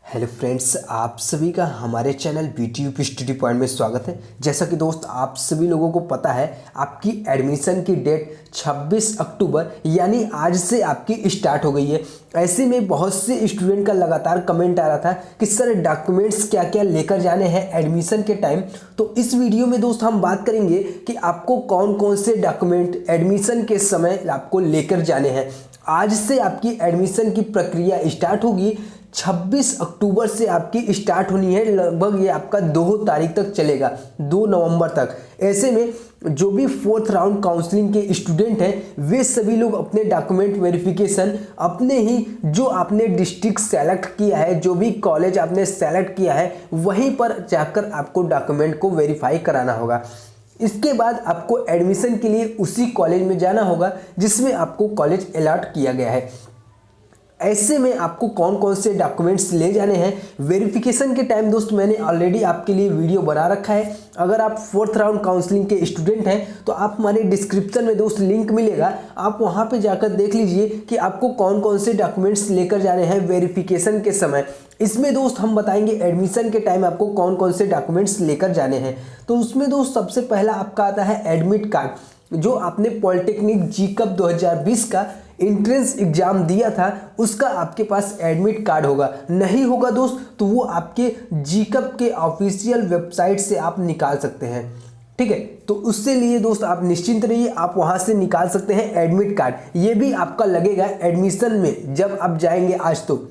Hello friends, आप सभी का हमारे चैनल BTUP स्टडी पॉइंट में स्वागत है। जैसा कि दोस्त आप सभी लोगों को पता है, आपकी एडमिशन की डेट 26 अक्टूबर यानी आज से आपकी स्टार्ट हो गई है। ऐसे में बहुत से स्टूडेंट का लगातार कमेंट आ रहा था कि सर डॉक्यूमेंट्स क्या क्या लेकर जाने हैं एडमिशन के टाइम। तो इस वीडियो में दोस्त हम बात करेंगे कि आपको कौन कौन से डॉक्यूमेंट एडमिशन के समय आपको लेकर जाने हैं। आज से आपकी एडमिशन की प्रक्रिया स्टार्ट होगी। 26 अक्टूबर से आपकी स्टार्ट होनी है, लगभग ये आपका 2 तारीख तक चलेगा, 2 नवंबर तक। ऐसे में जो भी 4th राउंड काउंसलिंग के स्टूडेंट हैं वे सभी लोग अपने डॉक्यूमेंट वेरिफिकेशन अपने ही जो आपने डिस्ट्रिक्ट सेलेक्ट किया है, जो भी कॉलेज आपने सेलेक्ट किया है वहीं पर जाकर आपको डॉक्यूमेंट को वेरीफाई कराना होगा। इसके बाद आपको एडमिशन के लिए उसी कॉलेज में जाना होगा जिसमें आपको कॉलेज अलॉट किया गया है। ऐसे में आपको कौन कौन से डॉक्यूमेंट्स ले जाने हैं वेरिफिकेशन के टाइम दोस्त मैंने ऑलरेडी आपके लिए वीडियो बना रखा है। अगर आप 4th राउंड काउंसलिंग के स्टूडेंट हैं तो आप हमारे डिस्क्रिप्शन में दोस्त लिंक मिलेगा, आप वहां पे जाकर देख लीजिए कि आपको कौन कौन से डॉक्यूमेंट्स लेकर जाने हैं वेरिफिकेशन के समय। इसमें दोस्त हम बताएंगे एडमिशन के टाइम आपको कौन कौन से डॉक्यूमेंट्स लेकर जाने हैं। तो उसमें दोस्त सबसे पहला आपका आता है एडमिट कार्ड। जो आपने पॉलिटेक्निक GCAP 2020 का एंट्रेंस एग्जाम दिया था उसका आपके पास एडमिट कार्ड होगा। नहीं होगा दोस्त तो वो आपके GCAP के ऑफिशियल वेबसाइट से आप निकाल सकते हैं, ठीक है। तो उससे लिए दोस्त आप निश्चिंत रहिए, आप वहां से निकाल सकते हैं एडमिट कार्ड। ये भी आपका लगेगा एडमिशन में जब आप जाएंगे आज। तो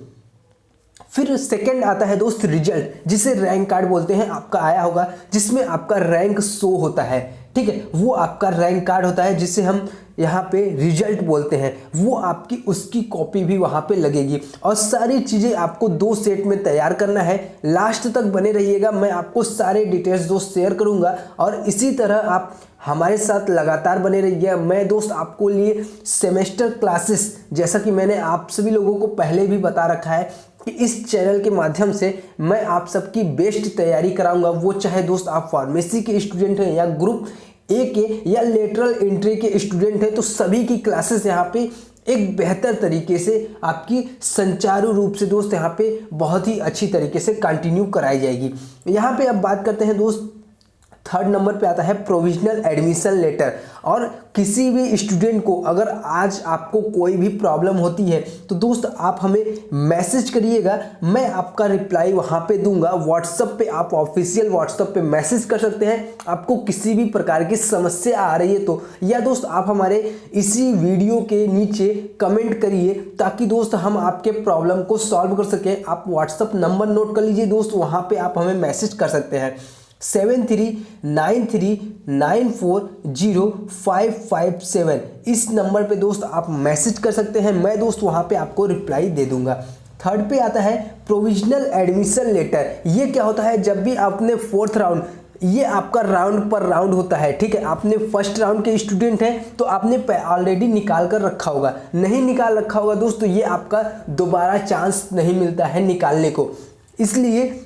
फिर सेकंड आता है दोस्त रिजल्ट, जिसे रैंक कार्ड बोलते हैं, आपका आया होगा जिसमें आपका रैंक शो होता है, ठीक है। वो आपका रैंक कार्ड होता है जिसे हम यहाँ पे रिजल्ट बोलते हैं। वो आपकी उसकी कॉपी भी वहाँ पे लगेगी और सारी चीज़ें आपको 2 सेट में तैयार करना है। लास्ट तक बने रहिएगा, मैं आपको सारे डिटेल्स दोस्त शेयर करूँगा और इसी तरह आप हमारे साथ लगातार बने रहिएगा। मैं दोस्त आपको लिए सेमेस्टर क्लासेस, जैसा कि मैंने आप सभी लोगों को पहले भी बता रखा है कि इस चैनल के माध्यम से मैं आप सबकी बेस्ट तैयारी कराऊंगा। वो चाहे दोस्त आप फार्मेसी के स्टूडेंट हैं या ग्रुप A के या लेटरल एंट्री के स्टूडेंट हैं, तो सभी की क्लासेस यहाँ पे एक बेहतर तरीके से आपकी संचारू रूप से दोस्त यहाँ पे बहुत ही अच्छी तरीके से कंटिन्यू कराई जाएगी। यहाँ पे अब बात करते हैं दोस्त, 3rd नंबर पे आता है प्रोविजनल एडमिशन लेटर। और किसी भी स्टूडेंट को अगर आज आपको कोई भी प्रॉब्लम होती है तो दोस्त आप हमें मैसेज करिएगा, मैं आपका रिप्लाई वहाँ पे दूंगा। व्हाट्सएप पे आप ऑफिशियल व्हाट्सएप पे मैसेज कर सकते हैं, आपको किसी भी प्रकार की समस्या आ रही है तो, या दोस्त आप हमारे इसी वीडियो के नीचे कमेंट करिए ताकि दोस्त हम आपके प्रॉब्लम को सॉल्व कर सकें। आप व्हाट्सएप नंबर नोट कर लीजिए दोस्त, वहाँ पे आप हमें मैसेज कर सकते हैं 7393940557। इस नंबर पे दोस्त आप मैसेज कर सकते हैं, मैं दोस्त वहाँ पे आपको रिप्लाई दे दूंगा। 3rd पे आता है प्रोविजनल एडमिशन लेटर। ये क्या होता है, जब भी आपने 4th राउंड, ये आपका राउंड पर राउंड होता है, ठीक है। आपने 1st राउंड के स्टूडेंट हैं तो आपने ऑलरेडी निकाल कर रखा होगा, नहीं निकाल रखा होगा दोस्त तो ये आपका दोबारा चांस नहीं मिलता है निकालने को। इसलिए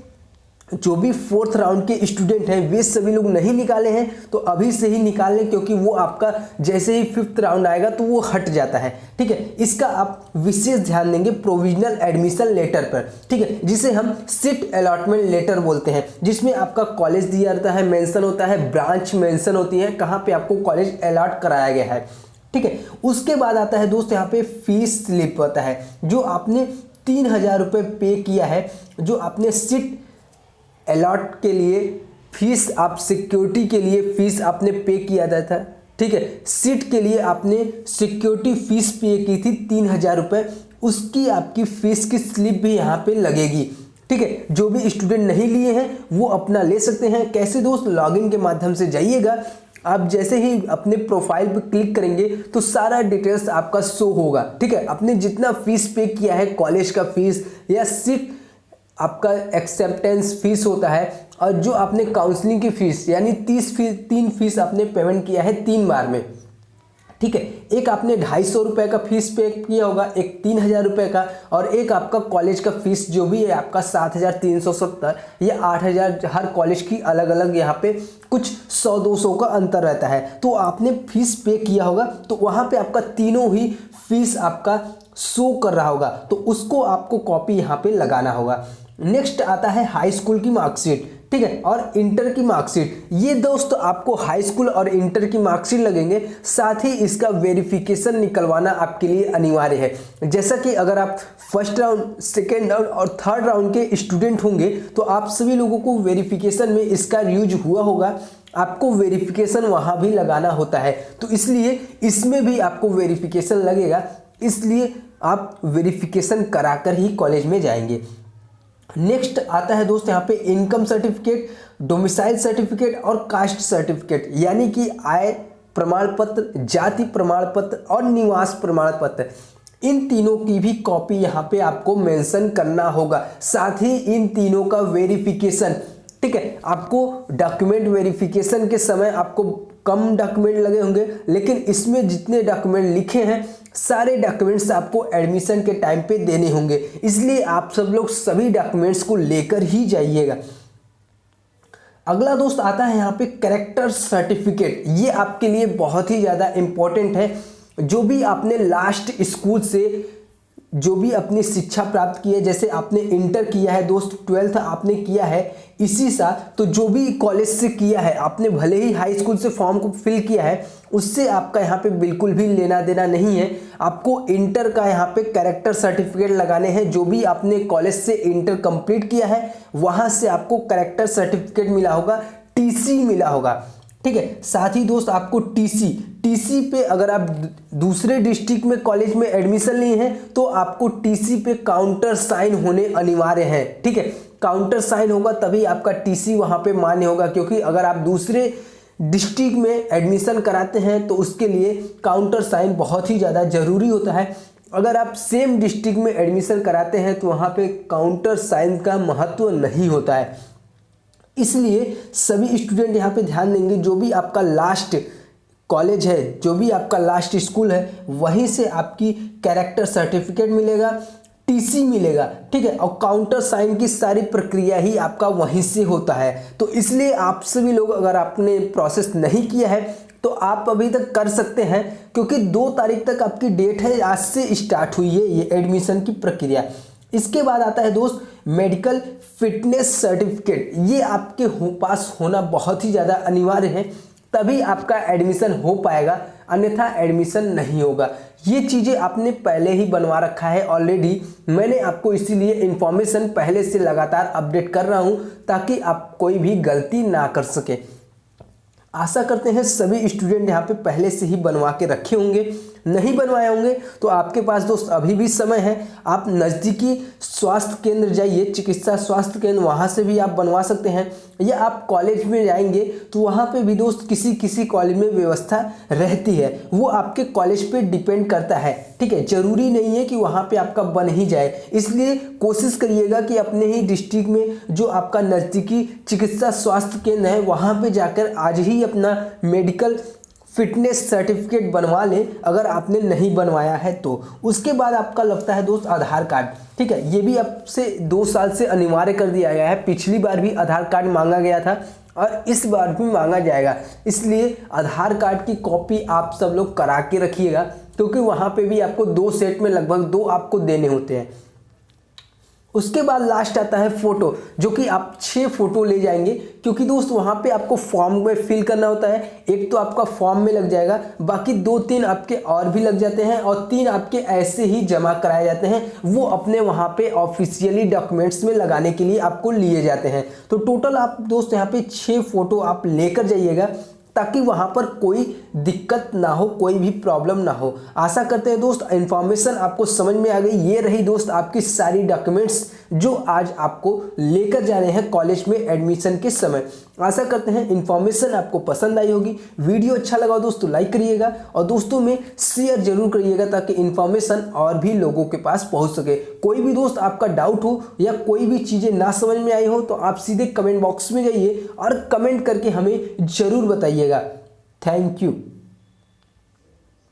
जो भी 4th राउंड के स्टूडेंट हैं वे सभी लोग नहीं निकाले हैं तो अभी से ही निकाल लें, क्योंकि वो आपका जैसे ही 5th राउंड आएगा तो वो हट जाता है, ठीक है। इसका आप विशेष ध्यान देंगे प्रोविजनल एडमिशन लेटर पर, ठीक है, जिसे हम सीट अलॉटमेंट लेटर बोलते हैं, जिसमें आपका कॉलेज दिया रहता है, मेंशन होता है, ब्रांच मेंशन होती है, कहाँ पे आपको कॉलेज अलॉट कराया गया है, ठीक है। उसके बाद आता है दोस्त यहाँ पे फीस स्लिप होता है, जो आपने 3000 रुपये पे किया है, जो आपने सीट अलॉट के लिए फीस, आप सिक्योरिटी के लिए फीस आपने पे किया था, ठीक है। सीट के लिए आपने सिक्योरिटी फीस पे की थी 3000 रुपये, उसकी आपकी फीस की स्लिप भी यहाँ पे लगेगी, ठीक है। जो भी स्टूडेंट नहीं लिए हैं वो अपना ले सकते हैं। कैसे दोस्त, लॉगिन के माध्यम से जाइएगा, आप जैसे ही अपने प्रोफाइल पे क्लिक करेंगे तो सारा डिटेल्स आपका शो होगा, ठीक है। आपने जितना फीस पे किया है, कॉलेज का फीस या सीट आपका एक्सेप्टेंस फीस होता है, और जो आपने काउंसलिंग की फीस यानी 3 फीस आपने पेमेंट किया है 3 बार में, ठीक है। एक आपने 250 रुपये का फीस पे किया होगा, एक 3000 रुपये का, और एक आपका कॉलेज का फीस जो भी है आपका 7370 या 8000, हर कॉलेज की अलग अलग यहाँ पे कुछ 100-200 का अंतर रहता है। तो आपने फीस पे किया होगा तो वहाँ पे आपका तीनों ही फीस आपका शो कर रहा होगा, तो उसको आपको कॉपी यहाँ पे लगाना होगा। नेक्स्ट आता है हाई स्कूल की मार्कशीट, ठीक है, और इंटर की मार्कशीट। ये दोस्त आपको हाई स्कूल और इंटर की मार्कशीट लगेंगे, साथ ही इसका वेरिफिकेशन निकलवाना आपके लिए अनिवार्य है। जैसा कि अगर आप फर्स्ट राउंड, सेकेंड राउंड और थर्ड राउंड के स्टूडेंट होंगे तो आप सभी लोगों को वेरिफिकेशन में इसका यूज हुआ होगा, आपको वेरिफिकेशन वहाँ भी लगाना होता है, तो इसलिए इसमें भी आपको वेरिफिकेशन लगेगा, इसलिए आप वेरिफिकेशन कराकर ही कॉलेज में जाएंगे। नेक्स्ट आता है दोस्त यहाँ पे इनकम सर्टिफिकेट, डोमिसाइल सर्टिफिकेट और कास्ट सर्टिफिकेट, यानी कि आय प्रमाण पत्र, जाति प्रमाण पत्र और निवास प्रमाण पत्र। इन तीनों की भी कॉपी यहाँ पे आपको मेंशन करना होगा, साथ ही इन तीनों का वेरिफिकेशन, ठीक है। आपको डॉक्यूमेंट वेरिफिकेशन के समय आपको कम डॉक्यूमेंट लगे होंगे, लेकिन इसमें जितने डॉक्यूमेंट लिखे हैं सारे डॉक्यूमेंट्स आपको एडमिशन के टाइम पे देने होंगे, इसलिए आप सब लोग सभी डॉक्यूमेंट्स को लेकर ही जाइएगा। अगला दोस्त आता है यहाँ पे कैरेक्टर सर्टिफिकेट। ये आपके लिए बहुत ही ज़्यादा इम्पोर्टेंट है। जो भी आपने लास्ट स्कूल से जो भी अपनी शिक्षा प्राप्त की है, जैसे आपने इंटर किया है दोस्त, 12th आपने किया है इसी साल, तो जो भी कॉलेज से किया है आपने, भले ही हाई स्कूल से फॉर्म को फिल किया है, उससे आपका यहाँ पे बिल्कुल भी लेना देना नहीं है। आपको इंटर का यहाँ पे कैरेक्टर सर्टिफिकेट लगाने हैं। जो भी आपने कॉलेज से इंटर कंप्लीट किया है वहाँ से आपको कैरेक्टर सर्टिफिकेट मिला होगा, टीसी मिला होगा, ठीक है। साथ ही दोस्त आपको टीसी पे अगर आप दूसरे डिस्ट्रिक्ट में कॉलेज में एडमिशन लिए हैं तो आपको टीसी पे काउंटर साइन होने अनिवार्य है, ठीक है। काउंटर साइन होगा तभी आपका टीसी वहाँ पे मान्य होगा, क्योंकि अगर आप दूसरे डिस्ट्रिक्ट में एडमिशन कराते हैं तो उसके लिए काउंटर साइन बहुत ही ज़्यादा ज़रूरी होता है। अगर आप सेम डिस्ट्रिक्ट में एडमिशन कराते हैं तो वहाँ पे काउंटर साइन का महत्व नहीं होता है, इसलिए सभी स्टूडेंट यहाँ पे ध्यान देंगे। जो भी आपका लास्ट कॉलेज है, जो भी आपका लास्ट स्कूल है, वहीं से आपकी कैरेक्टर सर्टिफिकेट मिलेगा, टीसी मिलेगा, ठीक है, और काउंटर साइन की सारी प्रक्रिया ही आपका वहीं से होता है। तो इसलिए आप सभी लोग अगर आपने प्रोसेस नहीं किया है तो आप अभी तक कर सकते हैं, क्योंकि 2 तारीख तक आपकी डेट है, आज से स्टार्ट हुई है ये एडमिशन की प्रक्रिया। इसके बाद आता है दोस्त मेडिकल फिटनेस सर्टिफिकेट। ये आपके पास होना बहुत ही ज़्यादा अनिवार्य है, तभी आपका एडमिशन हो पाएगा, अन्यथा एडमिशन नहीं होगा। ये चीज़ें आपने पहले ही बनवा रखा है ऑलरेडी, मैंने आपको इसीलिए इन्फॉर्मेशन पहले से लगातार अपडेट कर रहा हूँ ताकि आप कोई भी गलती ना कर सके। आशा करते हैं सभी स्टूडेंट यहाँ पे पहले से ही बनवा के रखे होंगे, नहीं बनवाए होंगे तो आपके पास दोस्त अभी भी समय है। आप नज़दीकी स्वास्थ्य केंद्र जाइए, चिकित्सा स्वास्थ्य केंद्र, वहाँ से भी आप बनवा सकते हैं, या आप कॉलेज में जाएंगे तो वहाँ पे भी दोस्त किसी कॉलेज में व्यवस्था रहती है, वो आपके कॉलेज पे डिपेंड करता है, ठीक है। ज़रूरी नहीं है कि वहाँ पे आपका बन ही जाए, इसलिए कोशिश करिएगा कि अपने ही डिस्ट्रिक्ट में जो आपका नज़दीकी चिकित्सा स्वास्थ्य केंद्र है वहाँ पे जाकर आज ही अपना मेडिकल फिटनेस सर्टिफिकेट बनवा लें, अगर आपने नहीं बनवाया है तो। उसके बाद आपका लगता है दोस्त आधार कार्ड, ठीक है। ये भी अब से 2 साल से अनिवार्य कर दिया गया है। पिछली बार भी आधार कार्ड मांगा गया था और इस बार भी मांगा जाएगा, इसलिए आधार कार्ड की कॉपी आप सब लोग करा के रखिएगा, क्योंकि वहाँ पे भी आपको 2 सेट में लगभग 2 आपको देने होते हैं। उसके बाद लास्ट आता है फ़ोटो, जो कि आप 6 फ़ोटो ले जाएंगे, क्योंकि दोस्त वहाँ पे आपको फॉर्म में फिल करना होता है। एक तो आपका फॉर्म में लग जाएगा, बाकी 2-3 आपके और भी लग जाते हैं, और 3 आपके ऐसे ही जमा कराए जाते हैं, वो अपने वहाँ पे ऑफिशियली डॉक्यूमेंट्स में लगाने के लिए आपको लिए जाते हैं। तो टोटल आप दोस्त यहाँ पे 6 फ़ोटो आप लेकर जाइएगा, ताकि वहाँ पर कोई दिक्कत ना हो, कोई भी प्रॉब्लम ना हो। आशा करते हैं दोस्त इन्फॉर्मेशन आपको समझ में आ गई। ये रही दोस्त आपकी सारी डॉक्यूमेंट्स जो आज आपको लेकर जाने हैं कॉलेज में एडमिशन के समय। आशा करते हैं इन्फॉर्मेशन आपको पसंद आई होगी। वीडियो अच्छा लगा दोस्तों लाइक करिएगा और दोस्तों में शेयर जरूर करिएगा, ताकि इन्फॉर्मेशन और भी लोगों के पास पहुँच सके। कोई भी दोस्त आपका डाउट हो या कोई भी चीज़ें ना समझ में आई हो तो आप सीधे कमेंट बॉक्स में जाइए और कमेंट करके हमें ज़रूर बताइएगा। Thank you.